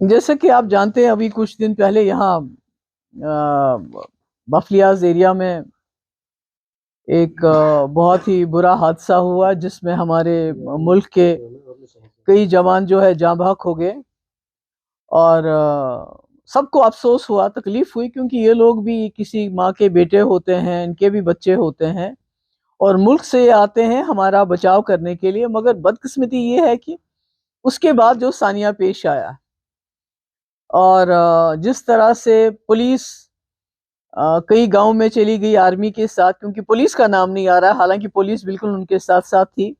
जैसे कि आप जानते हैं, अभी कुछ दिन पहले यहाँ बफलियाज एरिया में एक बहुत ही बुरा हादसा हुआ, जिसमें हमारे मुल्क के कई जवान जो है जाँ बहक हो गए। और सबको अफसोस हुआ, तकलीफ हुई, क्योंकि ये लोग भी किसी माँ के बेटे होते हैं, इनके भी बच्चे होते हैं और मुल्क से आते हैं हमारा बचाव करने के लिए। मगर बदकिस्मती ये है कि उसके बाद जो सानिया पेश आया, और जिस तरह से पुलिस कई गांव में चली गई आर्मी के साथ, क्योंकि पुलिस का नाम नहीं आ रहा, हालांकि पुलिस बिल्कुल उनके साथ साथ थी।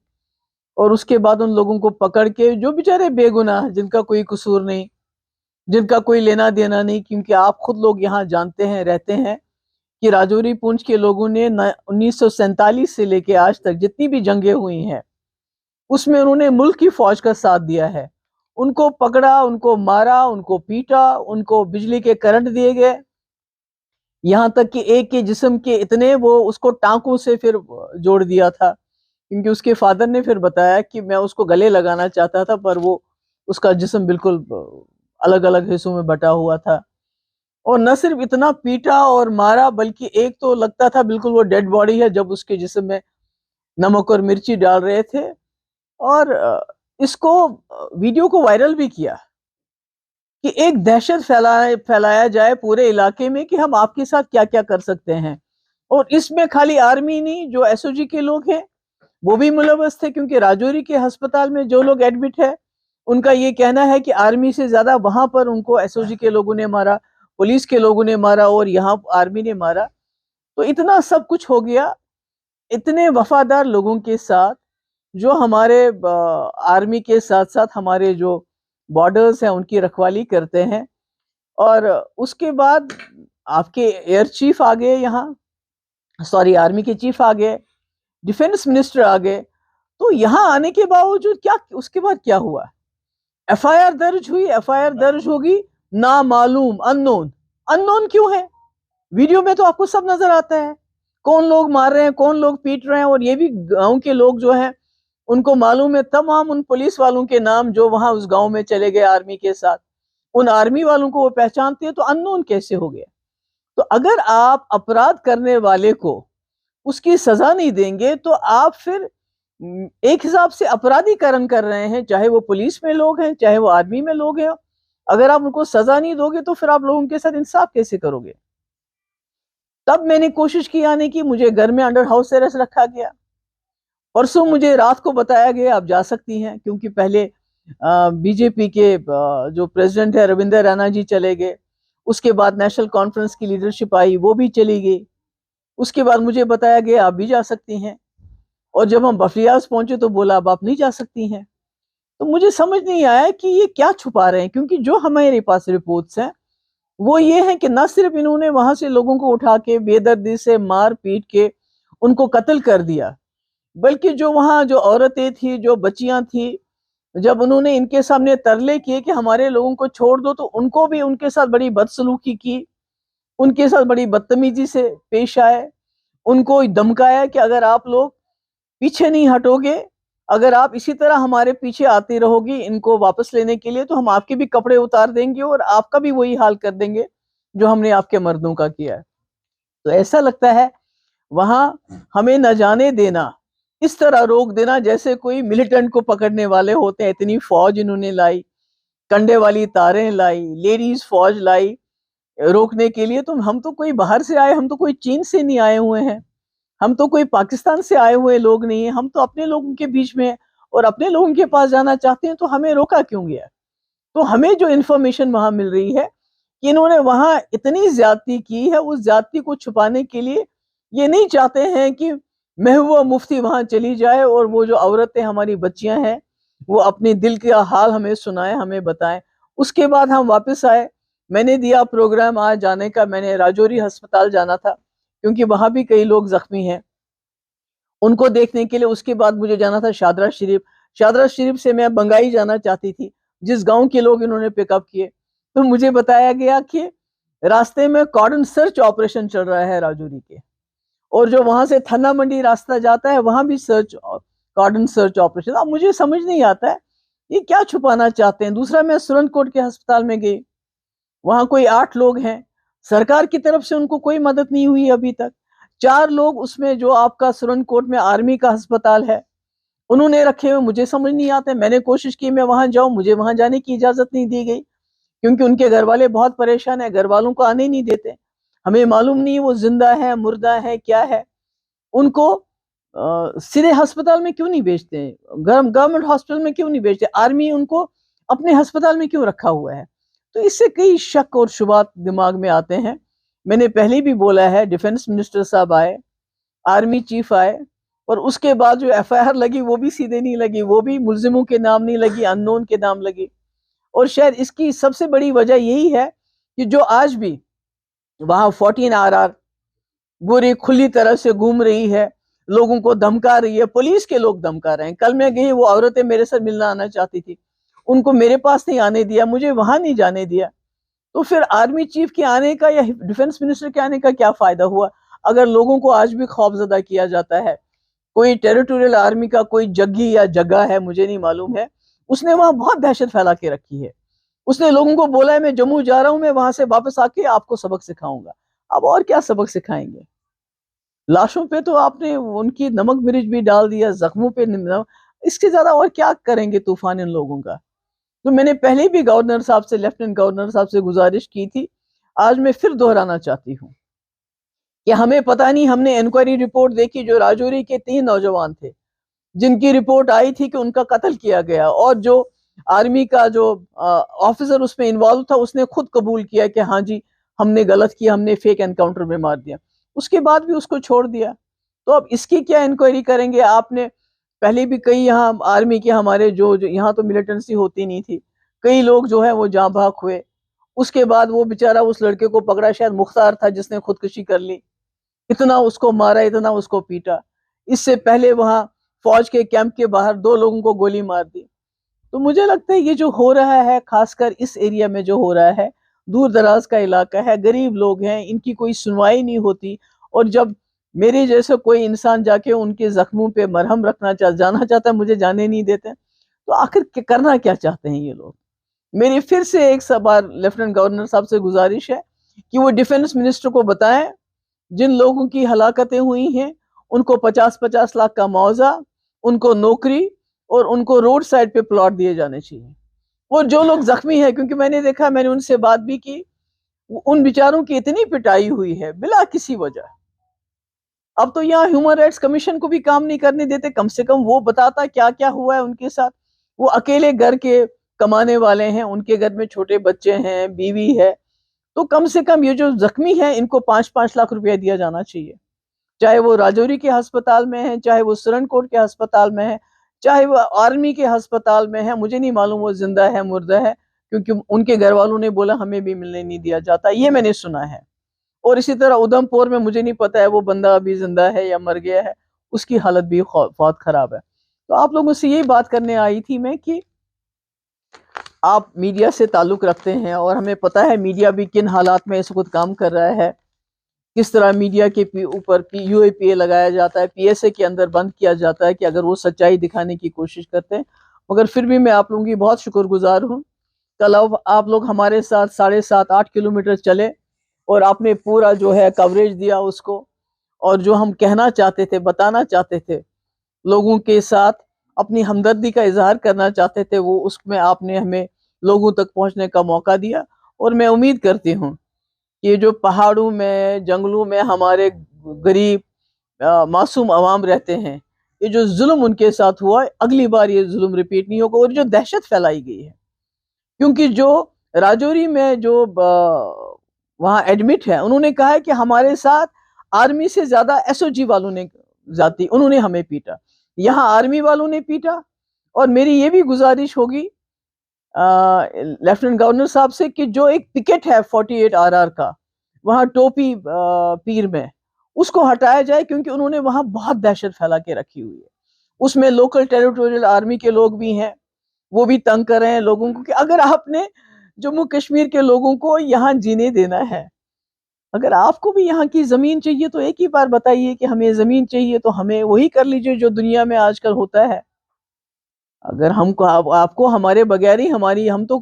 और उसके बाद उन लोगों को पकड़ के, जो बेचारे बेगुनाह, जिनका कोई कसूर नहीं, जिनका कोई लेना देना नहीं, क्योंकि आप खुद लोग यहाँ जानते हैं, रहते हैं कि राजौरी पुंछ के लोगों ने 1947 से लेके आज तक जितनी भी जंगें हुई हैं, उसमें उन्होंने मुल्क की फौज का साथ दिया है। उनको पकड़ा, उनको मारा, उनको पीटा, उनको बिजली के करंट दिए गए, यहाँ तक कि एक के जिस्म के इतने, वो उसको टांकों से फिर जोड़ दिया था। क्योंकि उसके फादर ने फिर बताया कि मैं उसको गले लगाना चाहता था, पर वो उसका जिस्म बिल्कुल अलग अलग हिस्सों में बटा हुआ था। और न सिर्फ इतना पीटा और मारा, बल्कि एक तो लगता था बिल्कुल वो डेड बॉडी है, जब उसके जिस्म में नमक और मिर्ची डाल रहे थे। और इसको वीडियो को वायरल भी किया कि एक दहशत फैलाया जाए पूरे इलाके में कि हम आपके साथ क्या क्या कर सकते हैं। और इसमें खाली आर्मी नहीं, जो एसओजी के लोग हैं वो भी मुलव्वस थे, क्योंकि राजौरी के अस्पताल में जो लोग एडमिट है, उनका ये कहना है कि आर्मी से ज्यादा वहां पर उनको एसओजी के लोगों ने मारा, पुलिस के लोगों ने मारा और यहाँ आर्मी ने मारा। तो इतना सब कुछ हो गया, इतने वफादार लोगों के साथ, जो हमारे आर्मी के साथ साथ हमारे जो बॉर्डर्स हैं उनकी रखवाली करते हैं। और उसके बाद आपके एयर चीफ आ गए यहाँ, सॉरी आर्मी के चीफ आ गए, डिफेंस मिनिस्टर आ गए। तो यहाँ आने के बावजूद क्या, उसके बाद क्या हुआ? एफआईआर दर्ज हुई, एफआईआर दर्ज होगी, ना मालूम, अननोन। अननोन क्यों है? वीडियो में तो आपको सब नजर आता है, कौन लोग मार रहे हैं, कौन लोग पीट रहे हैं। और ये भी गांव के लोग जो हैं, उनको मालूम है तमाम उन पुलिस वालों के नाम जो वहां उस गांव में चले गए आर्मी के साथ। उन आर्मी वालों को वो पहचानते हैं, तो अननोन कैसे हो गया? तो अगर आप अपराध करने वाले को उसकी सजा नहीं देंगे, तो आप फिर एक हिसाब से अपराधीकरण कर रहे हैं, चाहे वो पुलिस में लोग हैं, चाहे वो आर्मी में लोग हैं। अगर आप उनको सजा नहीं दोगे, तो फिर आप लोगों के साथ इंसाफ कैसे करोगे? तब मैंने कोशिश की आने की, मुझे घर में अंडर हाउस अरेस्ट रखा गया। परसों मुझे रात को बताया गया आप जा सकती हैं, क्योंकि पहले बीजेपी के जो प्रेसिडेंट है रविंदर रैना जी चले गए, उसके बाद नेशनल कॉन्फ्रेंस की लीडरशिप आई, वो भी चली गई। उसके बाद मुझे बताया गया आप भी जा सकती हैं। और जब हम बफरियाज पहुंचे तो बोला अब आप नहीं जा सकती हैं। तो मुझे समझ नहीं आया कि ये क्या छुपा रहे हैं, क्योंकि जो हमारे पास रिपोर्ट्स हैं वो ये है कि न सिर्फ इन्होंने वहां से लोगों को उठा के बेदर्दी से मार पीट के उनको कत्ल कर दिया, बल्कि जो वहां जो औरतें थी, जो बच्चियां थी, जब उन्होंने इनके सामने तरले किए कि हमारे लोगों को छोड़ दो, तो उनको भी उनके साथ बड़ी बदसलूकी की, उनके साथ बड़ी बदतमीजी से पेश आए, उनको धमकाया कि अगर आप लोग पीछे नहीं हटोगे, अगर आप इसी तरह हमारे पीछे आती रहोगी इनको वापस लेने के लिए, तो हम आपके भी कपड़े उतार देंगे और आपका भी वही हाल कर देंगे जो हमने आपके मर्दों का किया है। तो ऐसा लगता है वहां हमें न जाने देना, इस तरह रोक देना जैसे कोई मिलिटेंट को पकड़ने वाले होते हैं। इतनी फौज इन्होंने लाई, कंडे वाली तारें लाई, लेडीज फौज लाई रोकने के लिए। तो हम तो कोई बाहर से आए, हम तो कोई चीन से नहीं आए हुए हैं, हम तो कोई पाकिस्तान से आए हुए लोग नहीं है, हम तो अपने लोगों के बीच में और अपने लोगों के पास जाना चाहते हैं। तो हमें रोका क्यों गया? तो हमें जो इन्फॉर्मेशन वहां मिल रही है कि इन्होंने वहां इतनी ज्यादती की है, उस ज्यादती को छुपाने के लिए ये नहीं चाहते हैं कि महबूबा मुफ्ती वहां चली जाए और वो जो औरतें हमारी बच्चियां हैं वो अपने दिल का हाल हमें सुनाए, हमें बताएं। उसके बाद हम वापस आए, मैंने दिया प्रोग्राम आज जाने का, मैंने राजौरी अस्पताल जाना था क्योंकि वहां भी कई लोग जख्मी हैं, उनको देखने के लिए। उसके बाद मुझे जाना था शादरा शरीफ, शादरा शरीफ से मैं बंगाई जाना चाहती थी, जिस गांव के लोग इन्होंने पिकअप किए। तो मुझे बताया गया कि रास्ते में कॉर्डन सर्च ऑपरेशन चल रहा है राजौरी के, और जो वहां से थन्ना मंडी रास्ता जाता है वहां भी सर्च, कॉर्डन सर्च ऑपरेशन। अब मुझे समझ नहीं आता है ये क्या छुपाना चाहते हैं? दूसरा, मैं सुरनकोट के अस्पताल में गई, वहां कोई 8 लोग हैं, सरकार की तरफ से उनको कोई मदद नहीं हुई अभी तक। 4 लोग उसमें, जो आपका सुरनकोट में आर्मी का अस्पताल है, उन्होंने रखे हुए, मुझे समझ नहीं आते। मैंने कोशिश की मैं वहां जाऊं, मुझे वहां जाने की इजाजत नहीं दी गई, क्योंकि उनके घर वाले बहुत परेशान है, घर वालों को आने नहीं देते। हमें मालूम नहीं वो जिंदा है, मुर्दा है, क्या है। उनको सीधे अस्पताल में क्यों नहीं भेजते? गवर्नमेंट हॉस्पिटल में क्यों नहीं भेजते? आर्मी उनको अपने अस्पताल में क्यों रखा हुआ है? तो इससे कई शक और शुबात दिमाग में आते हैं। मैंने पहले भी बोला है, डिफेंस मिनिस्टर साहब आए, आर्मी चीफ आए, और उसके बाद जो एफआईआर लगी वो भी सीधे नहीं लगी, वो भी मुल्जिमों के नाम नहीं लगी, अननोन के नाम लगी। और शायद इसकी सबसे बड़ी वजह यही है कि जो आज भी वहां 14 RR बुरी खुली तरह से घूम रही है, लोगों को धमका रही है, पुलिस के लोग धमका रहे हैं। कल मैं गई, वो औरतें मेरे साथ मिलना आना चाहती थी, उनको मेरे पास नहीं आने दिया, मुझे वहां नहीं जाने दिया। तो फिर आर्मी चीफ के आने का या डिफेंस मिनिस्टर के आने का क्या फायदा हुआ, अगर लोगों को आज भी खौफजदा किया जाता है? कोई टेरिटोरियल आर्मी का कोई जग्गी या जगह है, मुझे नहीं मालूम है, उसने वहां बहुत दहशत फैला के रखी है। उसने लोगों को बोला है मैं जम्मू जा रहा हूं, मैं वहां से वापस आके आपको सबक सिखाऊंगा। अब और क्या सबक सिखाएंगे? लाशों पे तो आपने उनकी नमक मिर्च भी डाल दिया, जख्मों पे इसके ज्यादा और क्या करेंगे तूफान इन लोगों का? तो मैंने पहले भी गवर्नर साहब से, लेफ्टिनेंट गवर्नर साहब से गुजारिश की थी, आज मैं फिर दोहराना चाहती हूँ कि हमें पता नहीं, हमने इंक्वायरी रिपोर्ट देखी, जो राजौरी के 3 नौजवान थे जिनकी रिपोर्ट आई थी कि उनका कत्ल किया गया, और जो आर्मी का जो ऑफिसर उसमें इन्वॉल्व था, उसने खुद कबूल किया कि हाँ जी, हमने गलत किया, हमने फेक एनकाउंटर में मार दिया। उसके बाद भी उसको छोड़ दिया। तो अब इसकी क्या इंक्वायरी करेंगे? आपने पहले भी कई यहाँ आर्मी के हमारे जो यहाँ तो मिलिटेंसी होती नहीं थी, कई लोग जो है वो जाँ भाग हुए। उसके बाद वो बेचारा उस लड़के को पकड़ा, शायद मुख्तार था, जिसने खुदकुशी कर ली। इतना उसको मारा, इतना उसको पीटा। इससे पहले वहां फौज के कैंप के बाहर 2 लोगों को गोली मार दी। तो मुझे लगता है ये जो हो रहा है, खासकर इस एरिया में जो हो रहा है, दूर दराज का इलाका है, गरीब लोग हैं, इनकी कोई सुनवाई नहीं होती। और जब मेरे जैसे कोई इंसान जाके उनके जख्मों पे मरहम जाना चाहता है, मुझे जाने नहीं देते। तो आखिर करना क्या चाहते हैं ये लोग? मेरी फिर से एक बार लेफ्टिनेंट गवर्नर साहब से गुजारिश है कि वो डिफेंस मिनिस्टर को बताएं, जिन लोगों की हलाकतें हुई हैं उनको 50-50 लाख का मुआवजा, उनको नौकरी, और उनको रोड साइड पे प्लॉट दिए जाने चाहिए। और जो लोग जख्मी हैं, क्योंकि मैंने देखा, मैंने उनसे बात भी की, उन बेचारों की इतनी पिटाई हुई है बिला किसी वजह। अब तो यहाँ ह्यूमन राइट्स कमीशन को भी काम नहीं करने देते, कम से कम वो बताता क्या क्या हुआ है उनके साथ। वो अकेले घर के कमाने वाले हैं, उनके घर में छोटे बच्चे हैं, बीवी है। तो कम से कम ये जो जख्मी है, इनको 5-5 लाख रुपया दिया जाना चाहिए। चाहे वो राजौरी के अस्पताल में है, चाहे वो सुरनकोट के अस्पताल में है, चाहे वो आर्मी के अस्पताल में है, मुझे नहीं मालूम वो जिंदा है मुर्दा है, क्योंकि उनके घर वालों ने बोला हमें भी मिलने नहीं दिया जाता, ये मैंने सुना है। और इसी तरह उधमपुर में मुझे नहीं पता है वो बंदा अभी जिंदा है या मर गया है, उसकी हालत भी बहुत खराब है। तो आप लोगों से यही बात करने आई थी मैं कि आप मीडिया से ताल्लुक रखते हैं, और हमें पता है मीडिया भी किन हालात में इस वक्त काम कर रहा है, किस तरह मीडिया के ऊपर यूएपीए लगाया जाता है, पीएसए के अंदर बंद किया जाता है कि अगर वो सच्चाई दिखाने की कोशिश करते हैं। मगर फिर भी मैं आप लोगों की बहुत शुक्रगुजार हूँ। कल आप लोग हमारे साथ 7.5-8 किलोमीटर चले, और आपने पूरा जो है कवरेज दिया उसको, और जो हम कहना चाहते थे, बताना चाहते थे, लोगों के साथ अपनी हमदर्दी का इजहार करना चाहते थे, वो उसमें आपने हमें लोगों तक पहुंचने का मौका दिया। और मैं उम्मीद करती हूँ कि जो पहाड़ों में, जंगलों में हमारे गरीब मासूम अवाम रहते हैं, ये जो जुल्म उनके साथ हुआ, अगली बार ये जुल्म रिपीट नहीं होगा। और जो दहशत फैलाई गई है, क्योंकि जो राजौरी में जो वहाँ एडमिट है, उन्होंने कहा है कि हमारे साथ आर्मी से ज्यादा एसओजी वालों ने जाती, उन्होंने हमें पीटा, यहाँ आर्मी वालों ने पीटा। और मेरी ये भी गुजारिश होगी लेफ्टिनेंट गवर्नर साहब से कि जो एक पिकेट है 48 RR का वहाँ टोपी पीर में, उसको हटाया जाए, क्योंकि उन्होंने वहां बहुत दहशत फैला के रखी हुई है। उसमें लोकल टेरिटोरियल आर्मी के लोग भी हैं, वो भी तंग कर रहे हैं लोगों को कि अगर आपने जम्मू कश्मीर के लोगों को यहाँ जीने देना है, अगर आपको भी यहाँ की जमीन चाहिए, तो एक ही बार बताइए कि हमें जमीन चाहिए, तो हमें वही कर लीजिए जो दुनिया में आजकल होता है। अगर हमको आपको हमारे बगैर ही हम तो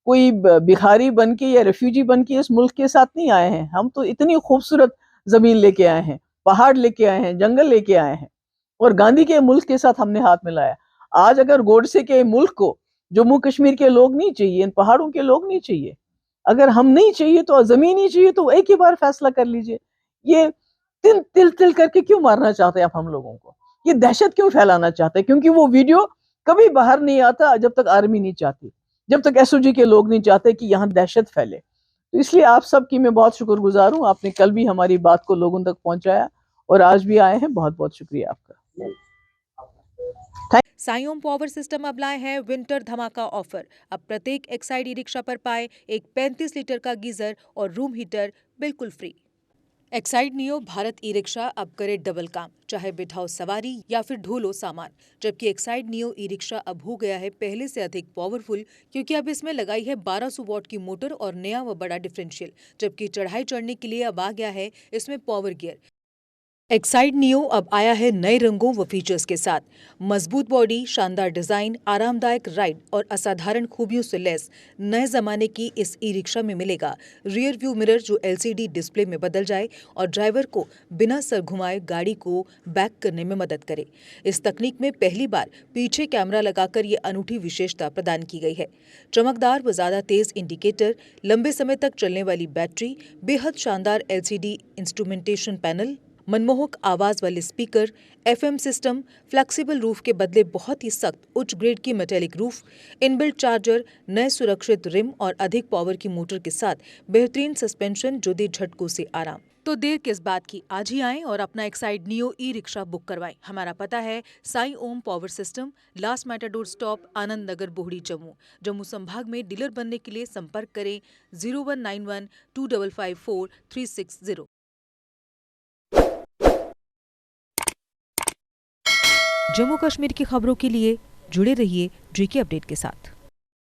कोई भिखारी बन के या रेफ्यूजी बन के इस मुल्क के साथ नहीं आए हैं। हम तो इतनी खूबसूरत जमीन लेके आए हैं, पहाड़ लेके आए हैं, जंगल लेके आए हैं, और गांधी के मुल्क के साथ हमने हाथ मिलाया। आज अगर गोडसे के मुल्क को जम्मू कश्मीर के लोग नहीं चाहिए, इन पहाड़ों के लोग नहीं चाहिए, अगर हम नहीं चाहिए तो जमीन ही चाहिए, तो एक ही बार फैसला कर लीजिए। ये तिल तिल तिल करके क्यों मारना चाहते हैं आप हम लोगों को? ये दहशत क्यों फैलाना चाहते हैं? क्योंकि वो वीडियो कभी बाहर नहीं आता जब तक आर्मी नहीं चाहती, जब तक एसओजी के लोग नहीं चाहते कि यहाँ दहशत फैले। तो इसलिए आप सबकी मैं बहुत शुक्रगुजार हूँ, आपने कल भी हमारी बात को लोगों तक पहुंचाया और आज भी आए हैं, बहुत बहुत शुक्रिया आपका। साई ओम पावर सिस्टम अब लाए हैं विंटर धमाका ऑफर। अब प्रत्येक एक्साइड ई रिक्शा पर पाए एक 35 लीटर का गीजर और रूम हीटर बिल्कुल free. Exide neo Bharat e rickshaw अब करे डबल काम, चाहे बिठाओ सवारी या फिर ढोलो सामान। जबकि एक्साइड नियो ई रिक्शा अब हो गया है पहले से अधिक पावरफुल, क्योंकि अब इसमें लगाई है 1200 वॉट की मोटर और नया व बड़ा डिफरेंशियल। जबकि चढ़ाई चढ़ने के लिए अब आ गया है इसमें पावर गियर। एक्साइड नियो अब आया है नए रंगों व फीचर्स के साथ। मजबूत बॉडी, शानदार डिजाइन, आरामदायक राइड और असाधारण खूबियों से लैस नए जमाने की इस ई रिक्शा में मिलेगा रियर व्यू मिरर जो एलसीडी डिस्प्ले में बदल जाए और ड्राइवर को बिना सर घुमाए गाड़ी को बैक करने में मदद करे। इस तकनीक में पहली बार पीछे कैमरा लगाकर ये अनूठी विशेषता प्रदान की गई है। चमकदार व ज्यादा तेज इंडिकेटर, लंबे समय तक चलने वाली बैटरी, बेहद शानदार एलसीडी इंस्ट्रूमेंटेशन पैनल, मनमोहक आवाज वाले speaker, FM system, flexible roof के बदले बहुत ही सख्त उच्च ग्रेड की मेटेलिक रूफ, इनबिल्ट चार्जर, नए सुरक्षित रिम और अधिक पावर की मोटर के साथ बेहतरीन सस्पेंशन जो दे झटकों से आराम। तो देर किस बात की, आज ही आएं और अपना Exide Neo E rickshaw book करवाएं। हमारा पता है Sai Om power system, last Matador stop, Anand Nagar, Bohri, Jammu. Jammu संभाग में डीलर बनने के लिए संपर्क करें 0191 2554 360। जम्मू कश्मीर की खबरों के लिए जुड़े रहिए जेके अपडेट के साथ।